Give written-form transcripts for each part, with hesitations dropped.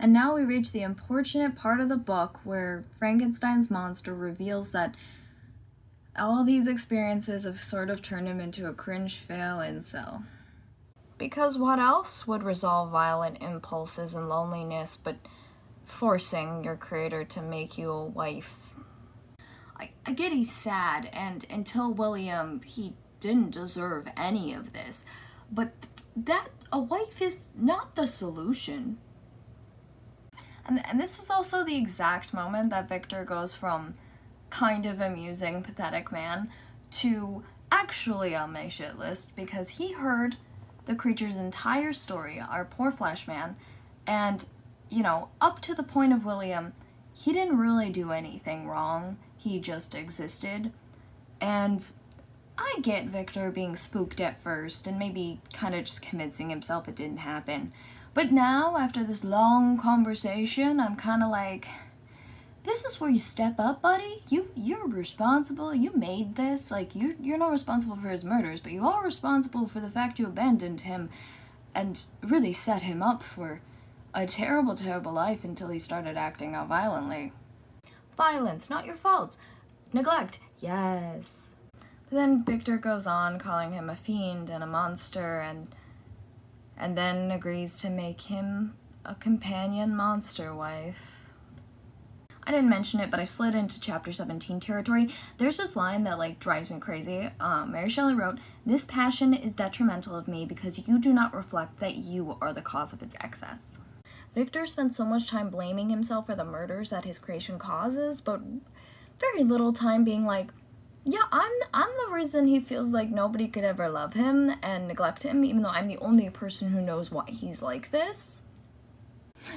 And now we reach the unfortunate part of the book where Frankenstein's monster reveals that all these experiences have sort of turned him into a cringe fail incel. Because what else would resolve violent impulses and loneliness but forcing your creator to make you a wife? I get he's sad, and until William, he didn't deserve any of this. But that a wife is not the solution. And this is also the exact moment that Victor goes from kind of amusing, pathetic man to actually on my shit list, because he heard the creature's entire story, our poor Flesh Man, and, you know, up to the point of William, he didn't really do anything wrong. He just existed. And I get Victor being spooked at first and maybe kind of just convincing himself it didn't happen. But now, after this long conversation, I'm kind of like, this is where you step up, buddy. You're responsible. You made this. Like, you're not responsible for his murders, but you are responsible for the fact you abandoned him and really set him up for a terrible, terrible life until he started acting out violently. Violence, not your fault. Neglect, yes. But then Victor goes on calling him a fiend and a monster, and then agrees to make him a companion monster wife. I didn't mention it, but I slid into chapter 17 territory. There's this line that like drives me crazy. Mary Shelley wrote, "This passion is detrimental of me because you do not reflect that you are the cause of its excess." Victor spends so much time blaming himself for the murders that his creation causes, but very little time being like, yeah, I'm the reason he feels like nobody could ever love him and neglect him, even though I'm the only person who knows why he's like this.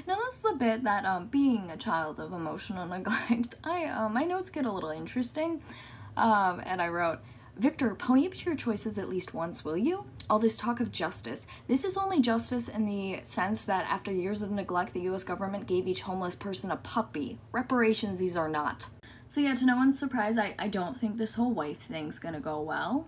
Now that's the bit that, being a child of emotional neglect, my notes get a little interesting, and I wrote, "Victor, pony up to your choices at least once, will you? All this talk of justice. This is only justice in the sense that after years of neglect, the US government gave each homeless person a puppy. Reparations these are not." So yeah, to no one's surprise, I don't think this whole wife thing's gonna go well.